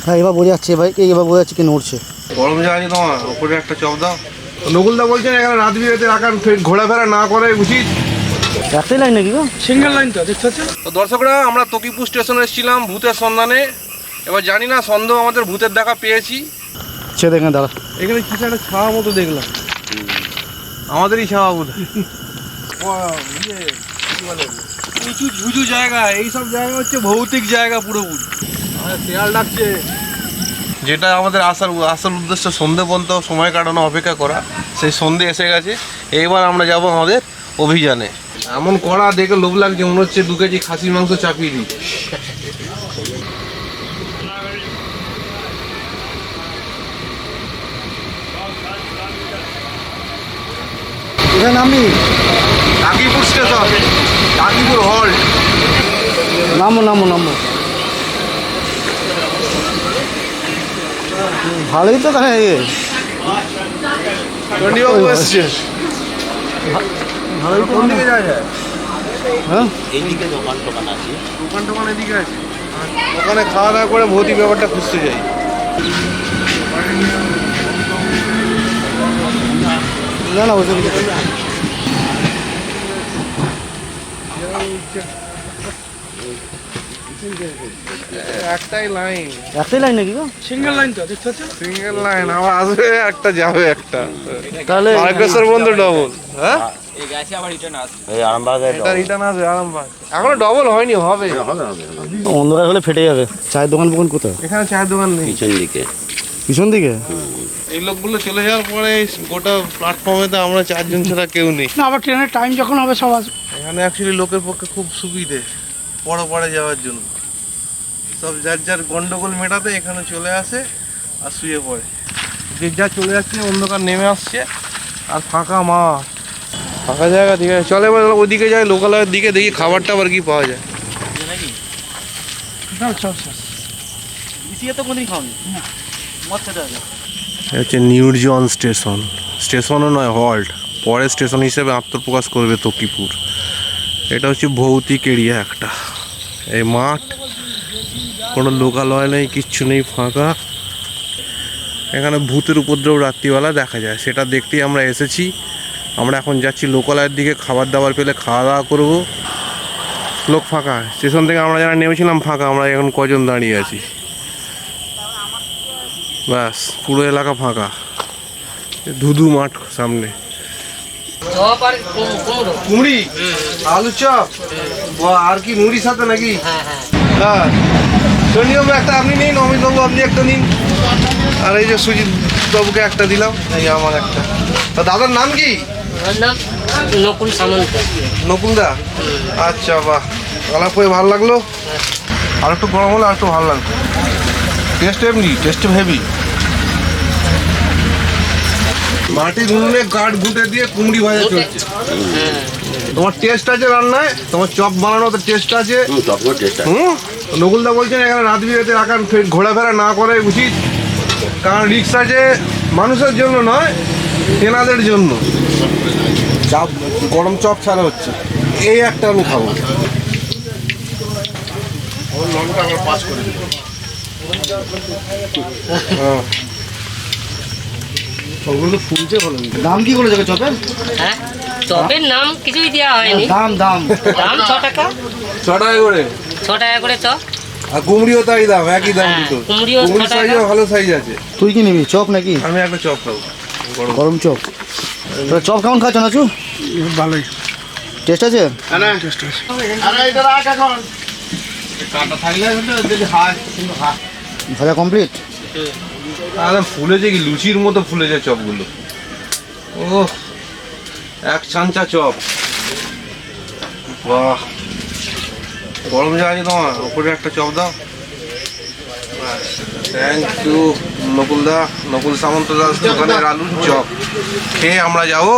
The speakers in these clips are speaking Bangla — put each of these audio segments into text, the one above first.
হ্যাঁ এবার বোঝা যাচ্ছে, এবার বোঝা যাচ্ছে কি নড়ছে। গরম জাহাজে তোমার ওপরে একটা চপ দাও। নকুলদা বলছেন এখানে রাত বিরেতে রাখার ঘোরাফেরা না করে উচিত। একটাই লাইন নাকি গো? সিঙ্গেল লাইন তো দেখতে পাচ্ছেন। তো দর্শকরা আমরা তকিপুর স্টেশনে এসেছিলাম ভূতের সন্ধানে। এবার জানি না সন্দেহ আমাদের ভূতের দেখা পেয়েছি। সে দেখেন দাঁড়া, এখানে কিছু একটা ছাওয়া মতো দেখলাম, আমাদেরই ছাওয়া বোধ। উঁচু ঝুঁচু জায়গা, এইসব জায়গা হচ্ছে ভৌতিক জায়গা পুরোপুরি। শেয়াল ডাকছে। যেটা আমাদের আসল উদ্দেশ্য সন্ধে পর্যন্ত সময় কাটানো, অপেক্ষা করা, সেই সন্ধে এসে গেছে। এইবার আমরা যাব আমাদের অভিযানে। এমন কড়া দেখে লোভ লাগছে, মনে হচ্ছে 2 কেজি খাসির মাংস চাপিয়ে দিই। এখানে নামবি? টাকিপুর স্টেশন, টাকিপুর হল্ট। নামো নামো নামো। ভালোই তো তাহলে। চণ্ডীবাবু এসছে। ভালোই তো। কোন দিকে যাওয়া যায়? হ্যাঁ এইদিকে দোকান আছে। দোকান এদিকে আছে। ওখানে খাওয়া দাওয়া করে ভৌতিক ব্যাপারটা খুঁজতে যাই। না না ওইসব কিছু না। একটাই লাইন। একটাই লাইন নাকি গো? সিঙ্গেল লাইন তো দেখতে পাচ্ছেন। সিঙ্গেল লাইন, আবার আসবে একটা যাবে একটা। তাহলে তারকেশ্বর বন্ধু ডবল। হ্যাঁ এই গেছে আবার রিটার্ন আসবে। এই আরামবাগে এটা রিটার্ন আসবে আরামবাগ। এখনো ডবল হয়নি, হবে। অন্ধকার হলে ফেটে যাবে। চায়ের দোকান ফোকান কোথায়? এখানে চায়ের দোকান নেই। পিছন দিকে। পিছন দিকে? এই লোকগুলো চলে যাওয়ার পরে গোটা প্ল্যাটফর্মে তো আমরা 4 জন ছাড়া কেউ নেই। না আবার ট্রেনের টাইম যখন হবে সব আসবে। এখানে অ্যাকচুয়ালি লোকের পক্ষে খুব সুবিধে পরে যাওয়ার জন্য। সব যার যার গন্ডগোল মেটাতে এখানে চলে আসে আর শুয়ে পড়ে। যে যা চলে যাচ্ছে, অন্ধকার নেমে আসছে আর ফাঁকা মাঠ, ফাঁকা জায়গা। ঠিক আছে, চলে এবার ওইদিকে যাই, লোকালয়ের দিকে, দেখি খাবার টাবার কি পাওয়া যায়। ইসিয়ে তো কোনদিন খাওনি না, মদ খেতে হবে। হচ্ছে নিউরজন স্টেশন। স্টেশনও নয়, হল্ট। পরে স্টেশন হিসেবে আত্মপ্রকাশ করবে তকিপুর। এটা হচ্ছে ভৌতিক এরিয়া একটা। এই মাঠ, কোনো লোকালয় নেই, কিচ্ছু নেই, ফাঁকা। এখানে ভূতের উপদ্রব রাত্রিবেলা দেখা যায়, সেটা দেখতেই আমরা এসেছি। আমরা এখন যাচ্ছি লোকালয়ের দিকে, খাবার দাবার পেলে খাওয়া দাওয়া করবো। লোক ফাঁকা, স্টেশন থেকে আমরা যারা নেমেছিলাম ফাঁকা, আমরা এখন কজন দাঁড়িয়ে আছি। ব্যাস, পুরো এলাকা ফাঁকা, ধুধু মাঠ সামনে। কুমড়ি, আলু চপ, আর কি মুড়ির সাথে নাকি? হ্যাঁ, সৈনিবাবু একটা আপনি নিন, অমিতবাবু আপনি একটা নিন, আর এই যে সুজিত বাবুকে একটা দিলাম, এই আমার একটা। তা দাদার নাম কি? নকুল সামন্ত। নকুলদা? আচ্ছা, বাহ, আলাপ হয়ে ভালো লাগলো। আর একটু গরম হলে আর একটু ভালো লাগলো। টেস্ট এমনি, টেস্ট হেভি। মাটির উনুনে কাঠ ঘুঁটে দিয়ে কুমড়ি ভাজা চলছে। তোমার টেস্ট আছে রান্নায়, তোমার চপ বানানোতে টেস্ট আছে। নকুলদা বলছেন এখানে রাত বিরেতে রাখার ঘোরাফেরা না করে উচিত, কারণ রিক্স আছে। মানুষের জন্য নয়, তেনাদের জন্য। চাপ, গরম চপ ছাড়া হচ্ছে। এই একটা আমি খাবো। হ্যাঁ, ওগুলো ফুলছে ভালো। দাম কি করে যাবে চপের? হ্যাঁ, চপের নাম কিছুই দেওয়া হয়নি। দাম দাম দাম 6 টাকা। 6 টাকা করে? 6 টাকা করে চপ। আর কুমড়িও তাই দাম, একই দাম দুটো। কুমড়িও 6 কুমড়ির টাকা। সাইজও ভালো সাইজ আছে। তুই কি নিবি, চপ নাকি? আমি একটা চপ খাবো, গরম চপ। তোরা চপ কেমন খাচ্ছ নাচু? ভালোই টেস্ট আছে? ভাজা কমপ্লিট? একদম ফুলেছে, কি লুচির মতো ফুলেছে চপগুলো। ও, এক চাঞ্চা চপ। বাহ, গরম যা আছে তোমার, ওপরে একটা চপ দাও। থ্যাংক ইউ নকুলদা, নকুল সামন্ত দাস দোকানের আলুর চপ খেয়ে আমরা যাবো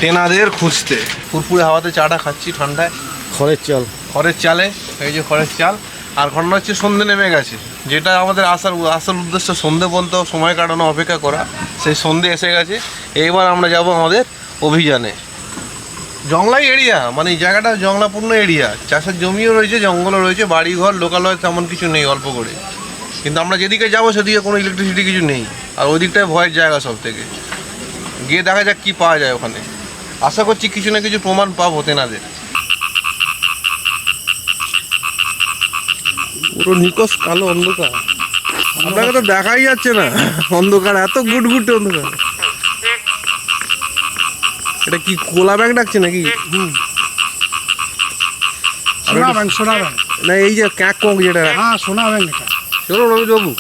তেনাদের খুঁজতে। ফুরফুরে হাওয়াতে চাটা খাচ্ছি ঠান্ডায়, খড়ের চাল, খড়ের চালে। এই যে খড়ের চাল। আর ঘটনা হচ্ছে সন্ধে নেমে গেছে, যেটা আমাদের আসল উদ্দেশ্য সন্ধে পর্যন্ত সময় কাটানো, অপেক্ষা করা, সেই সন্ধে এসে গেছে। এইবার আমরা যাব আমাদের অভিযানে। জংলাই এরিয়া, মানে এই জায়গাটা জংলাপূর্ণ এরিয়া। চাষের জমিও রয়েছে, জঙ্গলও রয়েছে, বাড়িঘর, লোকালয় তেমন কিছু নেই, অল্প করে। কিন্তু আমরা যেদিকে যাবো সেদিকে কোনো ইলেকট্রিসিটি কিছু নেই, আর ওই দিকটায় ভয়ের জায়গা সব থেকে। গিয়ে দেখা যাক কী পাওয়া যায় ওখানে। আশা করছি কিছু না কিছু প্রমাণ পাবো তেনাদের। পুরো নিকশ কালো অন্ধকার, আপনাকে তো দেখাই যাচ্ছে না, অন্ধকার এত গুটগুটে অন্ধকার। এটা কি কোলা ব্যাগ ডাকছে নাকি? সোনা ব্যাংক না এই যে ক্যাক কক যেটা রাখে। হ্যাঁ সোনা ব্যাংক এটা। চলুন অমিত বাবু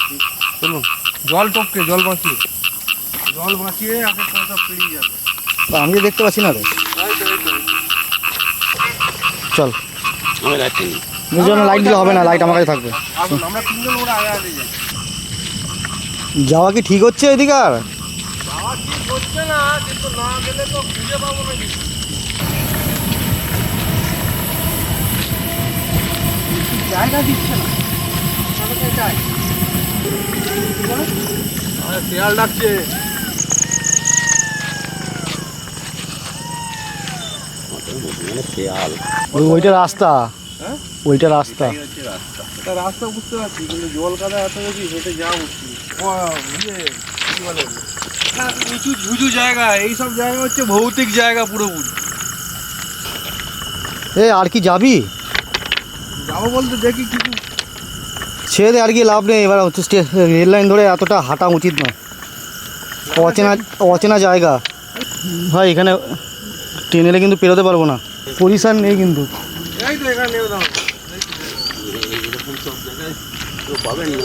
চলুন, জল টপকে জল বাঁচিয়ে এক এক করে সব পেরিয়ে যাবে। তা আমি তো দেখতে পাচ্ছি না রে। চল দুজন লাইট দিলে হবে না, লাইট আমার কাছে থাকবে। আসুন আমরা তিনজন ওরা আগে আগে যাই। যাওয়া কি ঠিক হচ্ছে এদিকে? আর যাওয়া ঠিক হচ্ছে না, কিন্তু না গেলে তো খুঁজে পাবো না কিছু। জায়গা দিচ্ছে না। শিয়াল ডাকছে। ওইটা রাস্তা, ওইটা রাস্তা। এটা রাস্তা বুঝতে পারছি, কিন্তু জল কাদা এত বেশি, হেঁটে যাওয়া মুশকিল। কি বলে নিচু ঝুঝু জায়গা, এইসব জায়গা হচ্ছে ভৌতিক জায়গা পুরোপুরি। এ আর কি যাবি? যাবো বলতে দেখি কিছু। ছেড়ে দে, আর কি লাভ নেই। এবার হচ্ছে রেল লাইন ধরে এতটা হাঁটা উচিত নয়, অচেনা অচেনা জায়গা। ভাই এখানে ট্রেন এলে কিন্তু পেরোতে পারবো না, পজিশন নেই কিন্তু। এই তো এখানে নেমে দাও,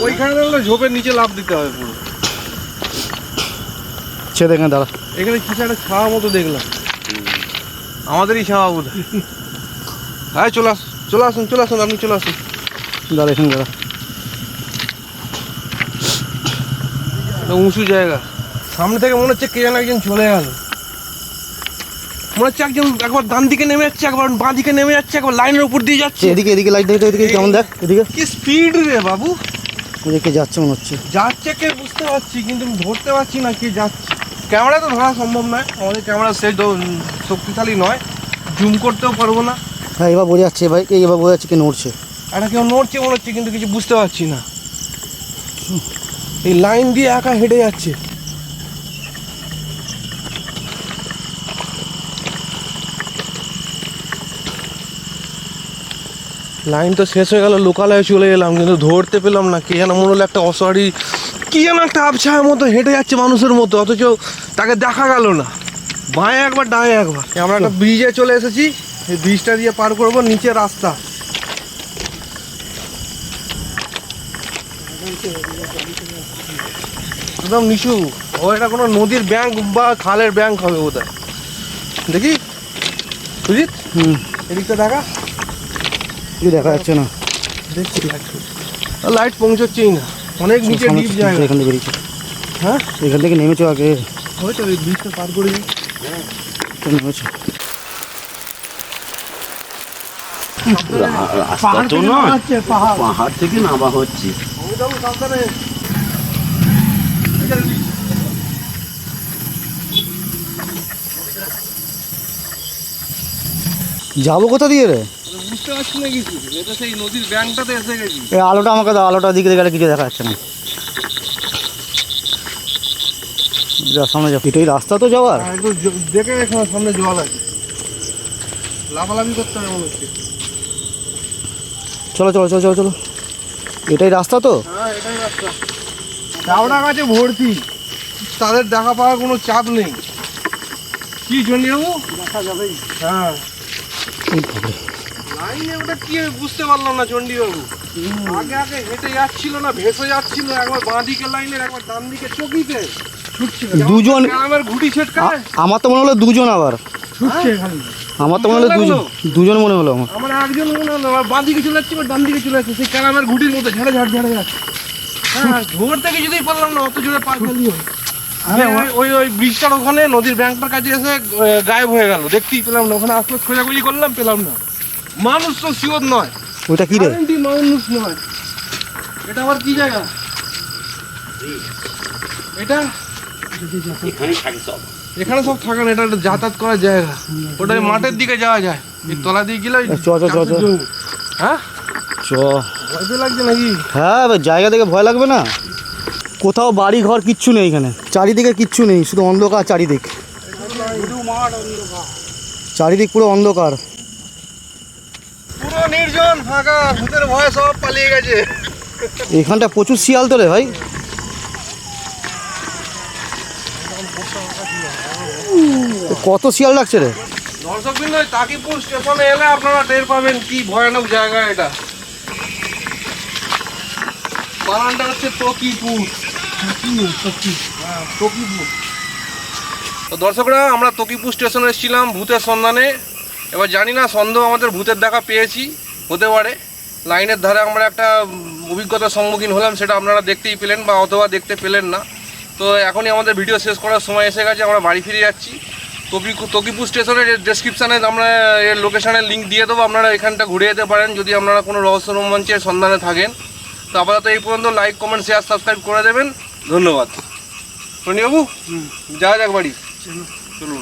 ওইখানে দাঁড়ালে ঝোপের নিচে লাফ দিতে হবে পুরো। ছেড়ে দে, এখানে দাঁড়া। এখানে কিছু একটা ছাওয়া মতো দেখলাম, আমাদেরই ছাওয়া বোধ হয়। হ্যাঁ চলে আসুন আপনি চলে আসুন। দাঁড়া এখানে দাঁড়া। উঁচু জায়গা, সামনে থেকে মনে হচ্ছে কে যেন একজন চলে গেল। মনে হচ্ছে একজন একবার ডান দিকে নেমে যাচ্ছে, একবার বাঁ দিকে নেমে যাচ্ছে, একবার লাইনের উপর দিয়ে যাচ্ছে। এদিকে এদিকে লাইট দেখতে, এদিকে কেমন দেখ, এদিকে কি স্পিড রে বাবু! এদিকে যাচ্ছে মনে হচ্ছে। যাচ্ছে কে বুঝতে পারছি, কিন্তু আমি ধরতে পারছি না কে যাচ্ছে। ক্যামেরা তো ধরা সম্ভব নয়, আমাদের ক্যামেরা সেট শক্তিশালী নয়, জুম করতেও পারবো না। হ্যাঁ এবার বোঝা যাচ্ছে ভাই, এবার বোঝা যাচ্ছে কে নড়ছে। একটা কেউ নড়ছে মনে হচ্ছে, কিন্তু কিছু বুঝতে পারছি না। এই লাইন দিয়ে একা হেঁটে যাচ্ছে। লাইন তো শেষ হয়ে গেল, লোকালয়ে চলে গেলাম, কিন্তু ধরতে পেলাম না। কে যেন মনে হলো একটা অসহারি, কি যেন একটা আবছায়ার মতো হেঁটে যাচ্ছে মানুষের মতো, অথচ তাকে দেখা গেল না। বাঁয়ে একবার ডাঁয়ে একবার। আমরা একটা ব্রিজে চলে এসেছি, এই ব্রিজটা দিয়ে পার করবো, নিচে রাস্তা। একদম নিচু। ও এটা কোনো নদীর ব্যাংক বা খালের ব্যাংক হবে বোধ হয়। দেখি সুজিত, এদিকটা দেখা। কিছু দেখা যাচ্ছে না। দেখছি লাইট পৌঁছচ্ছেই না, অনেক নিচে ডিপ জায়গা। এখান থেকে বেরিয়েছে। হ্যাঁ এখান থেকে নেমেছো আগে? হয়তো এই ব্রিজটা পার করে দিই। নেমেছো রাস্তা তো নয়, পাহাড় থেকে নামা হচ্ছে। যাবো কোথা দিয়ে রে? বুঝতে পারছি না কিছু, এটা সেই নদীর ব্যাংকটাতে এসে গেছি। এই আলোটা আমাকে দাও, আলোটা দিকে গেলে কিছু দেখা যাচ্ছে না। যা সামনে যা, এটাই রাস্তা তো যাওয়ার। একটু দেখে এখানে সামনে জল আছে, লাফালাফি করতে হবে মনে হচ্ছে। চলো চলো চলো চলো চলো, এটাই রাস্তা তো। হ্যাঁ এটাই রাস্তা। চাওড়া গাছে ভর্তি, তাদের দেখা পাওয়ার কোনো চাপ নেই। কি চন্ডিবাবু দেখা যাবেই? হ্যাঁ লাইনে ওটা কি বুঝতে পারলাম না চন্ডিবাবু। আগে আগে হেঁটে যাচ্ছিল না ভেসে যাচ্ছিল, একবার বাঁ দিকে লাইনের, একবার ডান দিকে চকিতে ছুটছিল। দুজন আমার ঘুটি ছেটকায়। আমার তো মনে হলো দুজন, আবার ছুটছে খালি। আমার তো মনে হলো দুজন, দুজন মনে হলো আমার। আমার একজন মনে হলো, আবার বাঁ দিকে চলে যাচ্ছে, এবার ডান দিকে চলে যাচ্ছে, সেই ক্যারামের ঘুটির মতো ঝাড়ে যাচ্ছে। হ্যাঁ ধরতে কিছুতেই পারলাম না, অত জোরে পার ফেলি হয়। ওই ওই ব্রিজটার ওখানে নদীর ব্যাংকটার কাছে এসে গায়েব হয়ে গেল, দেখতেই পেলাম না। ওখানে আস্তে খোঁজাখুঁজি করলাম, পেলাম না। মানুষ তো শিওর নয়, ওইটা কি রে? মানুষ নয়। এটা আবার কি জায়গা? এটা এখানে সব থাকে না, এটা একটা যাতায়াত করার জায়গা। ওটা মাঠের দিকে যাওয়া যায়, এই তলা দিয়ে গেলে। চ চ চ চ হ্যাঁ চ চ ভয় লাগছে নাকি? হ্যাঁ এবার জায়গা দেখে ভয় লাগবে না? কোথাও বাড়ি ঘর কিচ্ছু নেই এখানে, চারিদিকে কিচ্ছু নেই, শুধু অন্ধকার চারিদিক, চারিদিক পুরো অন্ধকার। পুরো নির্জন ফাঁকা, ভূতের ভয় সব পালিয়ে গেছে। এখানটা প্রচুর শিয়াল তো রে ভাই। কত শিয়াল ডাকছে রে। দর্শকবৃন্দ, তাকিপুর স্টেশনে এলে আপনারা টের পাবেন কি ভয়ানক জায়গা এটা। বানানটা হচ্ছে তকিপুর। হ্যাঁ, তকিপুর। তো দর্শকরা, আমরা তকিপুর স্টেশনে এসেছিলাম ভূতের সন্ধানে। এবার জানি না সন্দেহ আমাদের ভূতের দেখা পেয়েছি, হতে পারে। লাইনের ধারে আমরা একটা অভিজ্ঞতার সম্মুখীন হলাম, সেটা আপনারা দেখতেই পেলেন বা অথবা দেখতে পেলেন না। তো এখনই আমাদের ভিডিও শেষ করার সময় এসে গেছে, আমরা বাড়ি ফিরে যাচ্ছি। তকিপুর স্টেশনের ডেসক্রিপশানে আমরা এর লোকেশনের লিঙ্ক দিয়ে দেবো, আপনারা এখানটা ঘুরে যেতে পারেন যদি আপনারা কোনো রহস্য রোমাঞ্চের সন্ধানে থাকেন। তো আপাতত এই পর্যন্ত। লাইক, কমেন্ট, শেয়ার, সাবস্ক্রাইব করে দেবেন। ধন্যবাদ। টনিবাবু, যাওয়া যাক বাড়ি, চলুন।